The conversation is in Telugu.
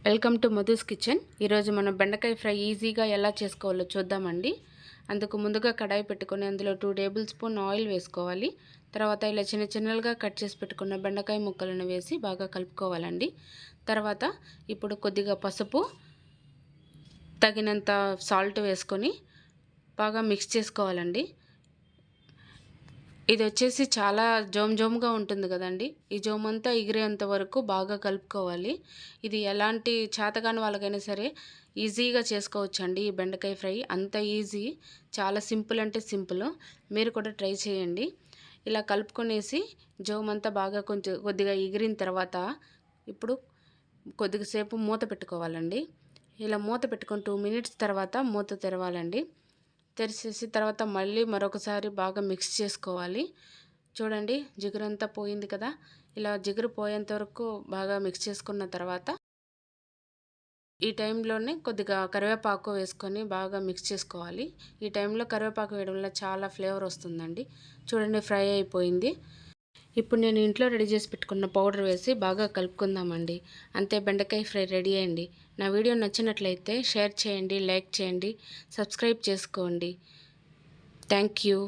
Welcome to Madhu's kitchen. ఈరోజు మనం బెండకాయ ఫ్రై ఈజీగా ఎలా చేసుకోవాలో చూద్దామండి. అందుకు ముందుగా కడాయి పెట్టుకొని అందులో 2 టేబుల్ స్పూన్ ఆయిల్ వేసుకోవాలి. తర్వాత ఇలా చిన్న చిన్నలుగా కట్ చేసి పెట్టుకున్న బెండకాయ ముక్కలను వేసి బాగా కలుపుకోవాలండి. తర్వాత ఇప్పుడు కొద్దిగా పసుపు, తగినంత సాల్ట్ వేసుకొని బాగా మిక్స్ చేసుకోవాలండి. ఇది వచ్చేసి చాలా జోమ్గా ఉంటుంది కదండి. ఈ జోమంతా ఎగిరేంత వరకు బాగా కలుపుకోవాలి. ఇది ఎలాంటి చేతగాని వాళ్ళకైనా సరే ఈజీగా చేసుకోవచ్చండి. ఈ బెండకాయ ఫ్రై అంత ఈజీ, చాలా సింపుల్ అంటే సింపుల్. మీరు కూడా ట్రై చేయండి. ఇలా కలుపుకొనేసి జోమంతా బాగా కొద్దిగా ఎగిరిన తర్వాత ఇప్పుడు కొద్దిసేపు మూత పెట్టుకోవాలండి. ఇలా మూత పెట్టుకొని 2 మినిట్స్ తర్వాత మూత తెరవాలండి. తెరిచేసి తర్వాత మళ్ళీ మరొకసారి బాగా మిక్స్ చేసుకోవాలి. చూడండి, జిగురంతా పోయింది కదా. ఇలా జిగురు పోయేంత వరకు బాగా మిక్స్ చేసుకున్న తర్వాత ఈ టైంలోనే కొద్దిగా కరివేపాకు వేసుకొని బాగా మిక్స్ చేసుకోవాలి. ఈ టైంలో కరివేపాకు వేయడం వల్ల చాలా ఫ్లేవర్ వస్తుందండి. చూడండి, ఫ్రై అయిపోయింది. ఇప్పుడు నేను ఇంట్లో రెడీ చేసి పెట్టుకున్న పౌడర్ వేసి బాగా కలుపుకుందామండి. అంతే, బెండకాయ ఫ్రై రెడీ అయ్యింది. నా వీడియో నచ్చినట్లయితే షేర్ చేయండి, లైక్ చేయండి, సబ్స్క్రైబ్ చేసుకోండి. Thank you.